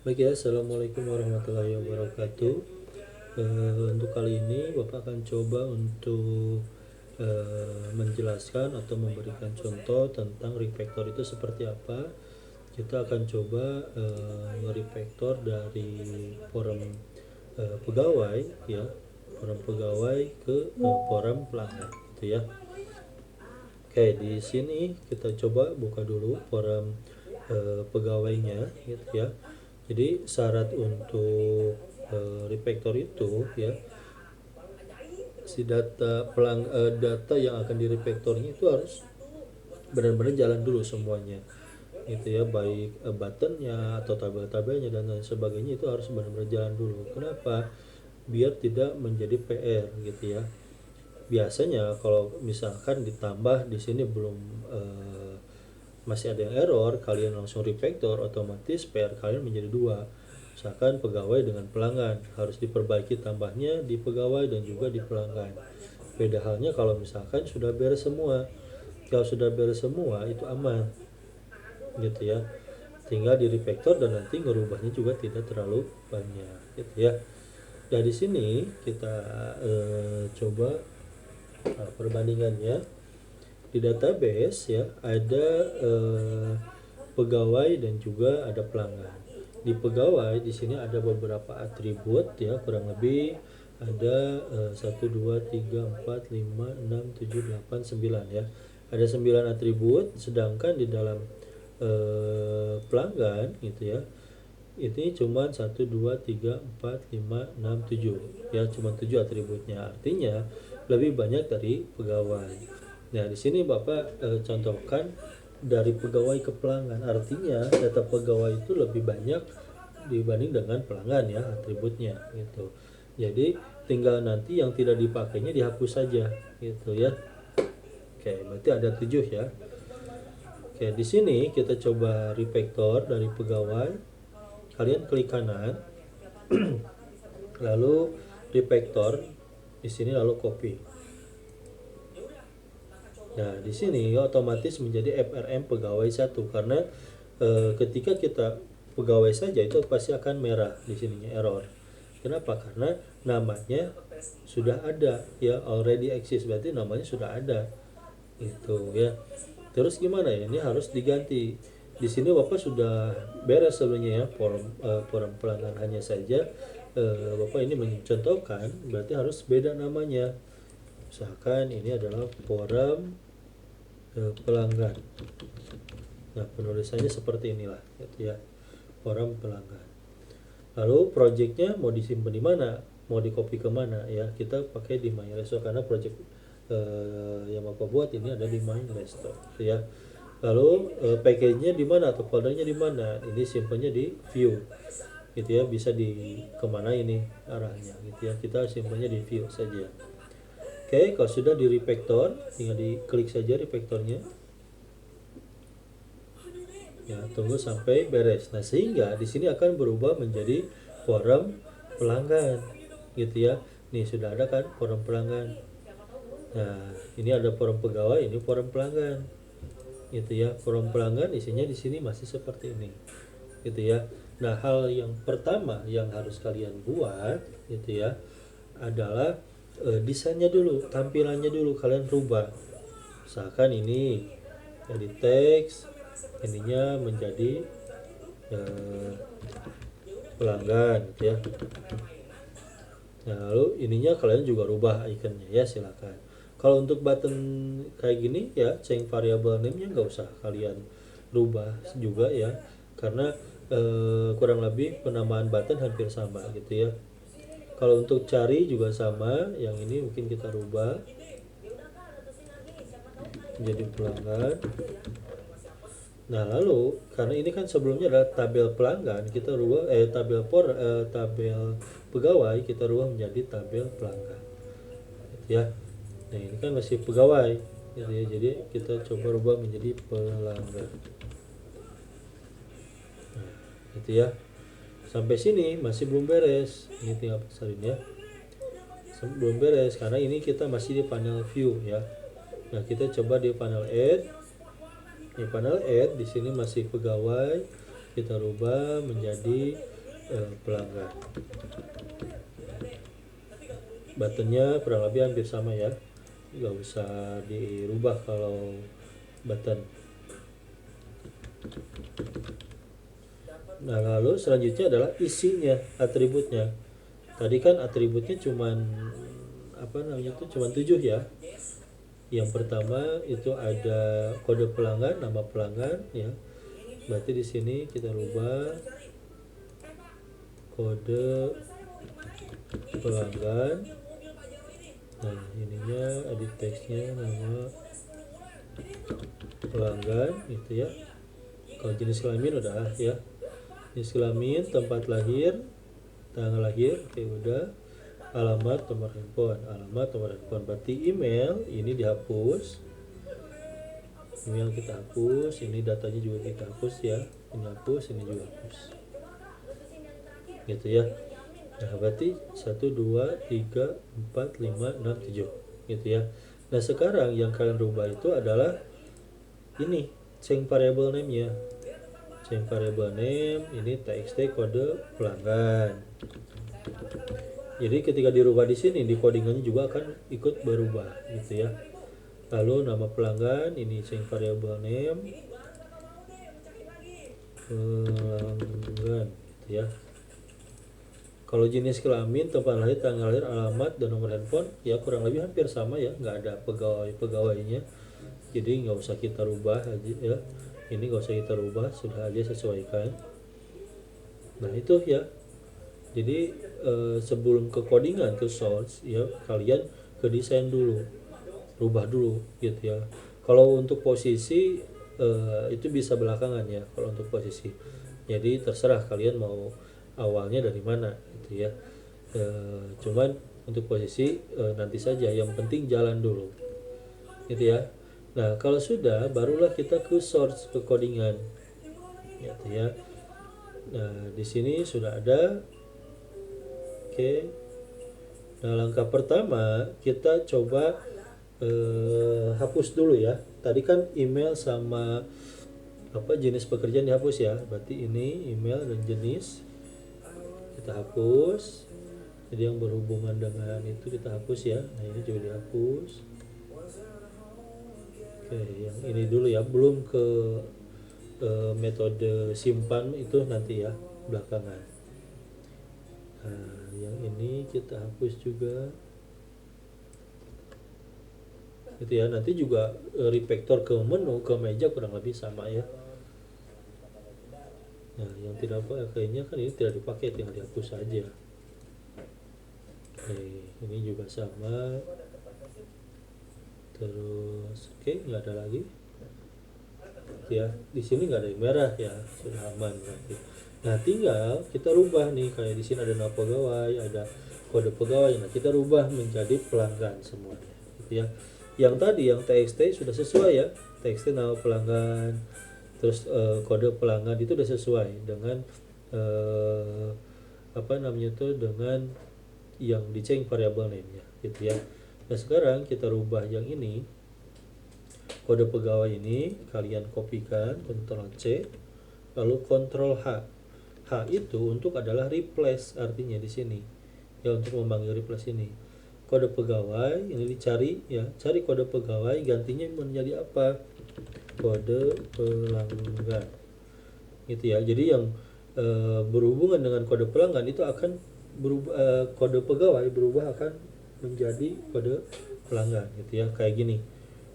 Baik ya, Assalamualaikum warahmatullahi wabarakatuh. Untuk kali ini Bapak akan coba untuk menjelaskan atau memberikan contoh tentang refactor itu seperti apa. Kita akan coba nge-refactor dari forum pegawai ya, forum pegawai ke forum pelanggan gitu ya. Oke, di sini kita coba buka dulu forum pegawainya gitu ya. Jadi syarat untuk refactor itu ya, si data yang akan di refactornya itu harus benar-benar jalan dulu semuanya gitu ya, baik buttonnya atau tabel-tabelnya dan lain sebagainya itu harus benar-benar jalan dulu. Kenapa? Biar tidak menjadi PR gitu ya. Biasanya kalau misalkan ditambah di sini belum masih ada yang error, kalian langsung refactor, otomatis PR kalian menjadi dua. Misalkan pegawai dengan pelanggan harus diperbaiki tambahnya di pegawai dan juga di pelanggan. Beda halnya kalau misalkan sudah beres semua. Kalau sudah beres semua itu aman gitu ya. Tinggal di refactor dan nanti ngerubahnya juga tidak terlalu banyak gitu ya. Dari sini kita coba perbandingannya. Di database ya ada pegawai dan juga ada pelanggan. Di pegawai di sini ada beberapa atribut ya, kurang lebih ada 1 2 3 4 5 6 7 8 9 ya. Ada 9 atribut, sedangkan di dalam pelanggan gitu ya, ini cuma 1 2 3 4 5 6 7 ya, cuma 7 atributnya. Artinya lebih banyak dari pegawai. Nah, di sini Bapak contohkan dari pegawai ke pelanggan. Artinya data pegawai itu lebih banyak dibanding dengan pelanggan ya, atributnya gitu. Jadi tinggal nanti yang tidak dipakainya dihapus saja gitu ya. Oke, berarti ada 7 ya. Oke, di sini kita coba refactor dari pegawai. Kalian klik kanan, lalu refactor di sini, lalu copy. Nah, di sini otomatis menjadi FRM pegawai 1 karena ketika kita pegawai saja itu pasti akan merah di sininya error. Kenapa? Karena namanya sudah ada ya, already exist, berarti namanya sudah ada. Itu ya. Terus gimana ya? Ini harus diganti. Di sini Bapak sudah beres sebenarnya ya, forum pelanggan hanya saja Bapak ini mencontohkan berarti harus beda namanya. Misalkan ini adalah forum pelanggan. Nah, penulisannya seperti inilah gitu ya. Forum pelanggan. Lalu projectnya mau disimpan di mana? Mau di copy ke mana ya? Kita pakai di MyResto karena project yang Bapak buat ini ada di MyResto ya. Lalu package-nya di mana atau foldernya di mana? Ini simpannya di view gitu ya, bisa di kemana ini arahnya gitu ya. Kita simpannya di view saja. Oke, kalau sudah di refactor, tinggal diklik saja refactornya. Ya, tunggu sampai beres. Nah, sehingga di sini akan berubah menjadi forum pelanggan gitu ya. Nih sudah ada kan forum pelanggan. Nah, ini ada forum pegawai, ini forum pelanggan. Gitu ya. Forum pelanggan isinya di sini masih seperti ini. Gitu ya. Nah, hal yang pertama yang harus kalian buat gitu ya adalah desainnya dulu, tampilannya dulu kalian rubah. Misalkan ini jadi teks, ininya menjadi pelanggan gitu ya. Nah, lalu ininya kalian juga rubah ikonnya ya, silakan. Kalau untuk button kayak gini ya, change variable name-nya nggak usah kalian rubah juga ya, karena kurang lebih penamaan button hampir sama gitu ya. Kalau untuk cari juga sama, yang ini mungkin kita rubah menjadi pelanggan. Nah, lalu karena ini kan sebelumnya adalah tabel pelanggan, kita rubah tabel pegawai kita rubah menjadi tabel pelanggan. Gitu ya. Nah, ini kan masih pegawai gitu ya. Jadi kita coba rubah menjadi pelanggan. Nah, gitu ya. Sampai sini masih belum beres. Ini tinggal besarin ya. Belum beres karena ini kita masih di panel view ya. Nah, kita coba di panel add. Di panel add di sini masih pegawai, kita rubah menjadi pelanggan. Buttonnya kurang lebih hampir sama ya, nggak usah dirubah kalau button. Nah lalu selanjutnya adalah isinya, atributnya. Tadi kan atributnya cuman cuman 7 ya. Yang pertama itu ada kode pelanggan, nama pelanggan ya. Berarti di sini kita rubah kode pelanggan. Nah ininya edit teksnya nama pelanggan gitu ya. Kalau jenis kelamin udah ya, jenis kelamin, tempat lahir, tanggal lahir, oke udah. Alamat, nomor handphone, berarti email ini dihapus, email kita hapus, ini datanya juga kita hapus ya, ini hapus, ini juga hapus gitu ya. Nah berarti 1, 2, 3, 4, 5, 6, 7 gitu ya. Nah sekarang yang kalian rubah itu adalah ini change variable name nya. Change variable name ini txt kode pelanggan. Jadi ketika dirubah di sini, di codingannya juga akan ikut berubah gitu ya. Lalu nama pelanggan ini change variable name pelanggan gitu ya. Kalau jenis kelamin, tempat lahir, tanggal lahir, alamat, dan nomor handphone ya kurang lebih hampir sama ya, nggak ada pegawainya. Jadi nggak usah kita rubah aja ya. Ini nggak usah kita rubah, sudah aja sesuaikan. Nah itu ya. Jadi sebelum ke codingan, ke source ya, kalian ke desain dulu, rubah dulu gitu ya. Kalau untuk posisi itu bisa belakangan ya, kalau untuk posisi. Jadi terserah kalian mau awalnya dari mana gitu ya. Cuman untuk posisi nanti saja, yang penting jalan dulu gitu ya. Nah kalau sudah, barulah kita ke source, ke codingan gitu ya. Nah di sini sudah ada. Oke. Nah langkah pertama kita coba hapus dulu ya. Tadi kan email sama jenis pekerjaan dihapus ya. Berarti ini email dan jenis kita hapus. Jadi yang berhubungan dengan itu kita hapus ya. Nah ini juga dihapus. Oke, yang ini dulu ya. Belum ke metode simpan itu nanti ya, belakangan. Nah yang ini kita hapus juga gitu ya. Nanti juga refactor ke menu, ke meja kurang lebih sama ya. Nah yang tidak pakainya kan ini tidak dipakai, tinggal dihapus saja. Oke, ini juga sama. Terus nggak ada lagi ya. Di sini nggak ada yang merah ya, sudah aman berarti. Nah tinggal kita rubah nih, kayak di sini ada nama pegawai, ada kode pegawai. Nah kita rubah menjadi pelanggan semuanya gitu ya. Yang tadi yang txt sudah sesuai ya, txt nama pelanggan, terus kode pelanggan itu sudah sesuai dengan dengan yang di change variable name nya gitu ya. Nah sekarang kita rubah yang ini, kode pegawai ini kalian kopikan, Ctrl C, lalu Ctrl H. H itu untuk adalah replace, artinya di sini ya, untuk memanggil replace ini. Kode pegawai ini dicari ya, cari kode pegawai, gantinya menjadi apa? Kode pelanggan gitu ya. Jadi yang berhubungan dengan kode pelanggan itu akan berubah, kode pegawai berubah akan menjadi kode pelanggan gitu ya. Kayak gini,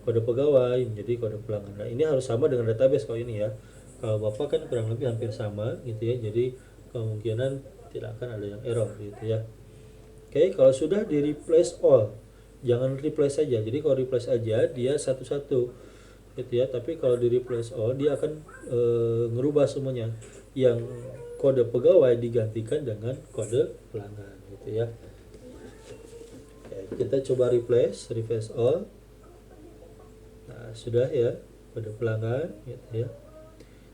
kode pegawai menjadi kode pelanggan. Nah ini harus sama dengan database kalau ini ya. Kalau Bapak kan kurang lebih hampir sama gitu ya. Jadi kemungkinan tidak akan ada yang error gitu ya. Oke, kalau sudah di replace all, jangan replace saja. Jadi kalau replace aja dia satu-satu gitu ya. Tapi kalau di replace all dia akan ngerubah semuanya. Yang kode pegawai digantikan dengan kode pelanggan gitu ya. Oke, kita coba replace all. Nah, sudah ya, kode pelanggan gitu ya.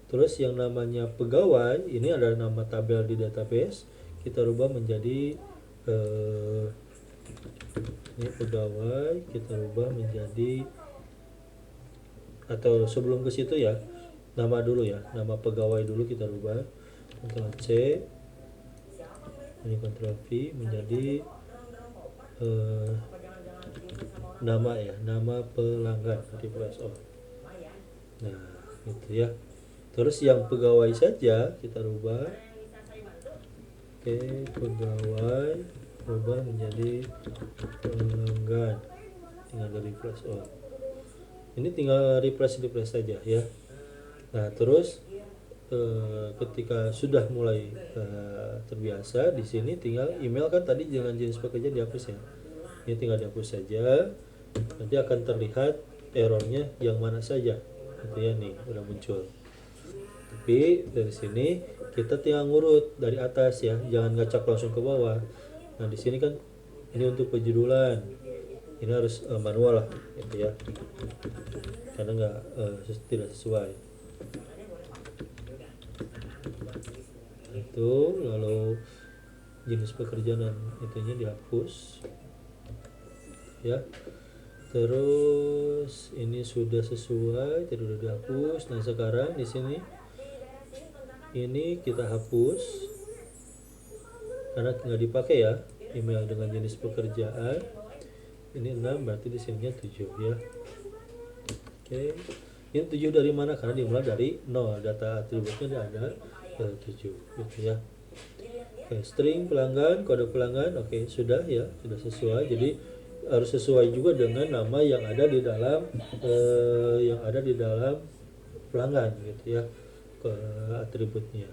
Terus yang namanya pegawai, ini adalah nama tabel di database, kita rubah menjadi ini pegawai, kita rubah menjadi, atau sebelum ke situ ya, nama dulu ya, nama pegawai dulu kita rubah, Ctrl C, ini Ctrl V menjadi nama ya, nama pelanggan replace all. Nah gitu ya. Terus yang pegawai saja kita rubah. Oke, pegawai rubah menjadi pelanggan, tinggal dari replace all. Ini tinggal replace saja ya. Nah terus ketika sudah mulai terbiasa, di sini tinggal email kan tadi dengan jenis pekerja dihapus ya. Ini tinggal dihapus saja. Nanti akan terlihat errornya yang mana saja. Gitu ya, nih udah muncul. Tapi dari sini kita tinggal ngurut dari atas ya, jangan ngacak langsung ke bawah. Nah di sini kan ini untuk penjudulan, ini harus manual lah, gitu ya, karena nggak tidak sesuai. Itu lalu jenis pekerjaan itunya dihapus ya. Terus ini sudah sesuai, tidak dihapus. Nah sekarang di sini ini kita hapus karena nggak dipakai ya, email dengan jenis pekerjaan. Ini 6 berarti di sininya 7 ya. Oke, ini 7 dari mana? Karena dimulai dari 0, data atributnya ada 7 gitu ya. Oke, string pelanggan, kode pelanggan, oke sudah ya, sudah sesuai. Jadi harus sesuai juga dengan nama yang ada di dalam pelanggan gitu ya, ke atributnya.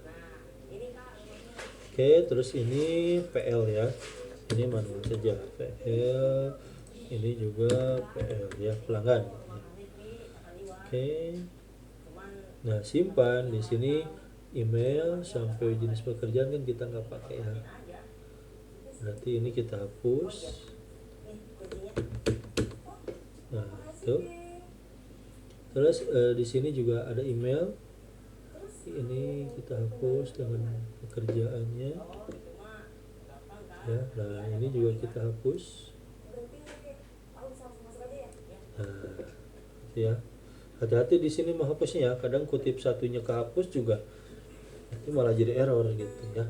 Oke, terus ini PL ya, ini manual saja PL, ini juga PL ya, pelanggan. Oke, nah simpan di sini email sampai jenis pekerjaan kan kita nggak pakai ya, berarti ini kita hapus. Nah itu terus di sini juga ada email, ini kita hapus dengan pekerjaannya ya. Nah ini juga kita hapus. Nah gitu ya, hati-hati di sini menghapusnya ya, kadang kutip satunya kehapus juga nanti malah jadi error gitu ya.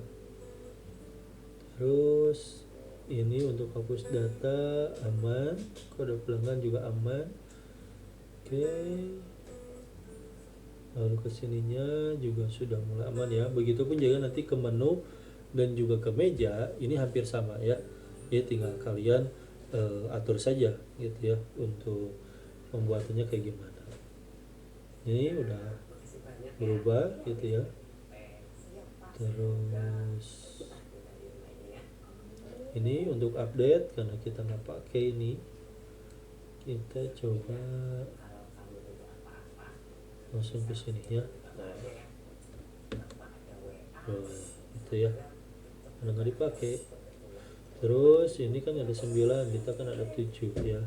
Terus ini untuk hapus data aman, kode pelanggan juga aman. Oke, lalu kesininya juga sudah mulai aman ya. Begitupun juga nanti ke menu dan juga ke meja ini hampir sama ya. Ya tinggal kalian atur saja gitu ya untuk pembuatannya kayak gimana. Ini udah berubah gitu ya. Terus ini untuk update karena kita nggak pakai ini, kita coba langsung ke sini ya. Nah, itu ya, karena nggak dipakai. Terus ini kan ada 9, kita kan ada 7 ya.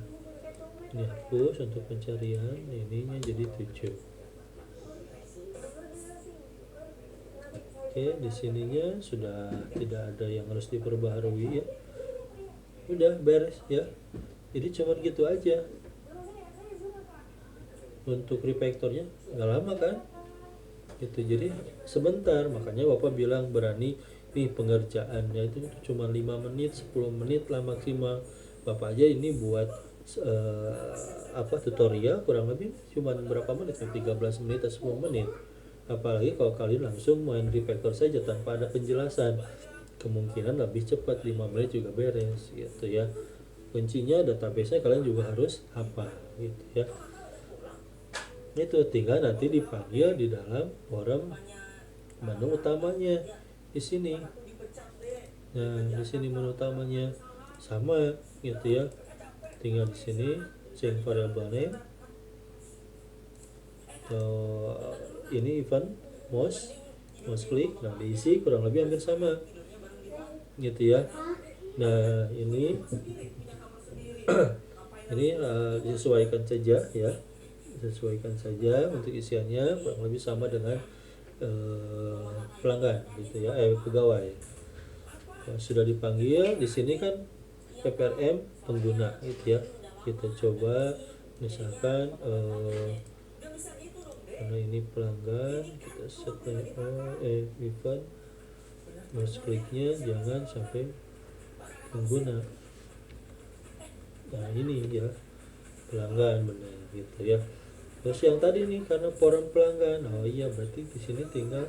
Ini hapus untuk pencarian, ininya jadi 7. Oke, di sininya sudah tidak ada yang harus diperbaharui ya. Udah beres ya. Jadi cuma gitu aja. Untuk refactornya nggak lama kan? Itu jadi sebentar, makanya Bapak bilang berani nih pengerjaannya itu cuma 5 menit, 10 menit lah maksimal. Bapak aja ini buat tutorial kurang lebih cuma berapa menit, 13 menit atau 10 menit. Apalagi kalau kalian langsung main refactor saja tanpa ada penjelasan, kemungkinan lebih cepat, 5 menit juga beres gitu ya. Kuncinya database-nya kalian juga harus hafal gitu ya. Itu tinggal nanti dipanggil di dalam forum menu utamanya di sini. Nah, di sini menu utamanya sama gitu ya. Tinggal di sini change variable name. Ini event mouse click, nah diisi kurang lebih hampir sama gitu ya. Nah ini disesuaikan saja ya, disesuaikan saja untuk isiannya kurang lebih sama dengan pelanggan gitu ya, pegawai. Nah, sudah dipanggil di sini kan PPRM pengguna gitu ya. Kita coba misalkan karena ini pelanggan, kita set event mouse kliknya jangan sampai pengguna. Nah ini ya pelanggan benar gitu ya. Terus yang tadi nih karena forum pelanggan, oh iya berarti di sini tinggal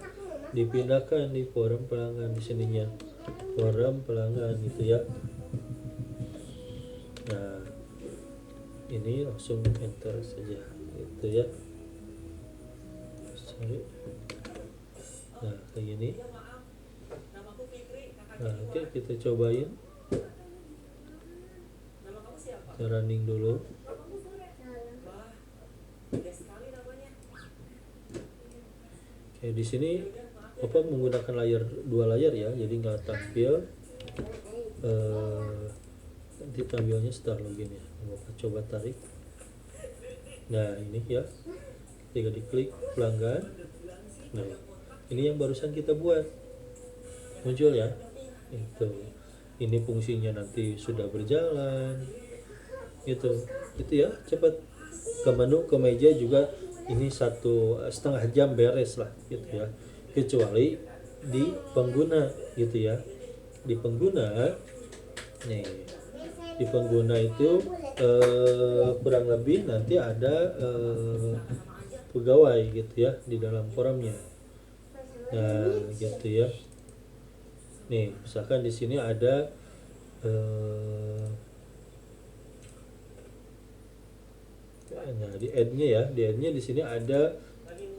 dipindahkan di forum pelanggan di sininya, forum pelanggan gitu ya. Nah ini langsung enter saja gitu ya. Sorry. Nah kayak gini. Nah oke, kita cobain, kita running dulu. Oke, di sini Bapak menggunakan dua layar ya, jadi nggak tampil. Nanti tampilnya setelah login ya. Bapak coba tarik. Nah ini ya, ketika diklik pelanggan, nah ini yang barusan kita buat muncul ya. Ini fungsinya nanti sudah berjalan. Itu ya, cepat ke menu, ke meja juga. Ini 1,5 jam beres lah gitu ya, kecuali di pengguna gitu ya. Di pengguna nih, di pengguna itu kurang lebih nanti ada pegawai gitu ya di dalam forumnya. Nah gitu ya. Nih misalkan di sini ada nah di add-nya ya, di add-nya di sini ada,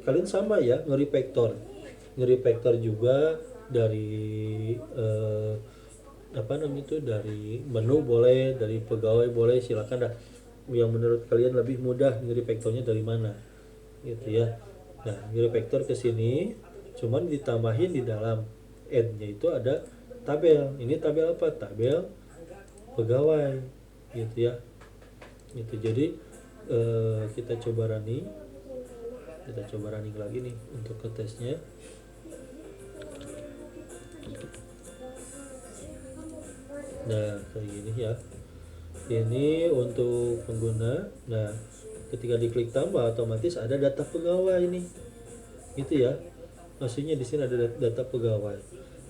kalian sama ya, nge-refactor juga dari apa namanya itu, dari menu boleh, dari pegawai boleh, silakan dah yang menurut kalian lebih mudah nge-refactornya dari mana gitu ya. Nah nge-refactor ke sini, cuman ditambahin di dalam add-nya itu ada tabel. Ini tabel apa? Tabel pegawai gitu ya. Gitu. Jadi kita coba running lagi nih untuk ke tesnya. Nah kayak gini ya, ini untuk pengguna. Nah ketika diklik tambah, otomatis ada data pegawai ini gitu ya, maksudnya di sini ada data pegawai.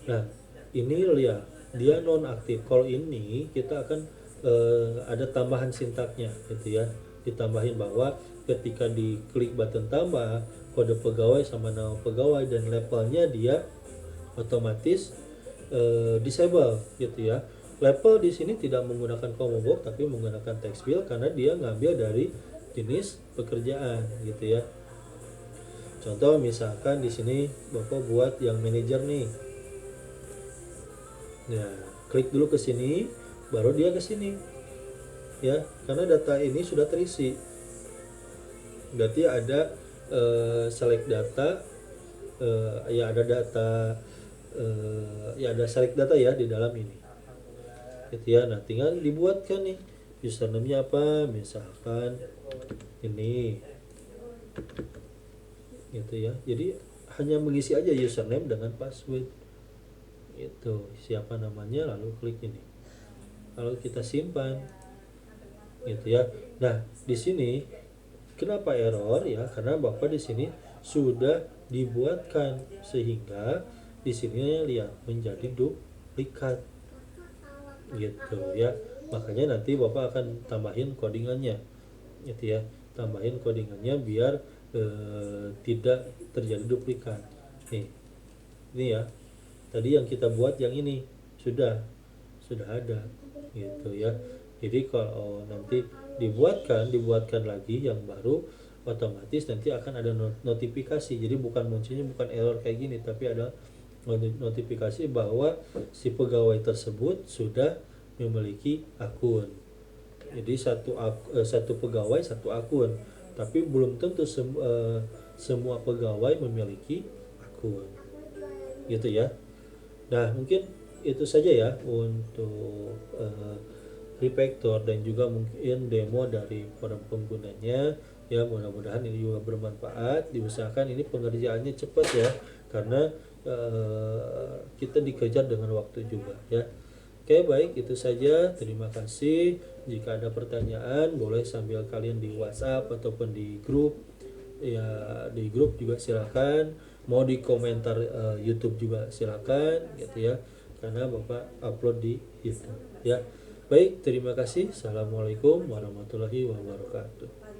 Nah ini lihat dia non aktif. Kalau ini kita akan ada tambahan sintaknya gitu ya, ditambahin bahwa ketika diklik button tambah, kode pegawai sama nama pegawai dan levelnya dia otomatis disable gitu ya. Level di sini tidak menggunakan combo box tapi menggunakan text field karena dia ngambil dari jenis pekerjaan gitu ya. Contoh misalkan di sini Bapak buat yang manajer nih. Nah, klik dulu ke sini, baru dia ke sini. Ya, karena data ini sudah terisi. Berarti ada select data, ya ada data, ya ada select data ya di dalam ini. Gitu ya. Nah, tinggal dibuatkan nih username-nya apa, misalkan ini. Gitu ya. Jadi hanya mengisi aja username dengan password. Itu siapa namanya, lalu klik ini. Lalu kita simpan. Gitu ya. Nah, di sini kenapa error ya? Karena Bapak di sini sudah dibuatkan sehingga di sini lihat menjadi duplikat. Gitu ya. Makanya nanti Bapak akan tambahin codingannya. Gitu ya. Tambahin codingannya biar tidak terjadi duplikat. Nih. Ini ya. Tadi yang kita buat yang ini sudah ada gitu ya. Jadi kalau nanti dibuatkan lagi yang baru, otomatis nanti akan ada notifikasi. Jadi munculnya bukan error kayak gini, tapi ada notifikasi bahwa si pegawai tersebut sudah memiliki akun. Jadi satu pegawai satu akun, tapi belum tentu semua pegawai memiliki akun. Gitu ya. Nah, mungkin itu saja ya untuk refactor dan juga mungkin demo dari forum penggunanya ya. Mudah-mudahan ini juga bermanfaat. Diusahakan ini pengerjaannya cepat ya, karena kita dikejar dengan waktu juga ya. Oke, baik, itu saja. Terima kasih. Jika ada pertanyaan boleh sambil kalian di WhatsApp ataupun di grup ya, di grup juga silakan. mau di komentar YouTube juga silakan gitu ya, karena Bapak upload di YouTube ya. Baik, terima kasih. Assalamualaikum warahmatullahi wabarakatuh.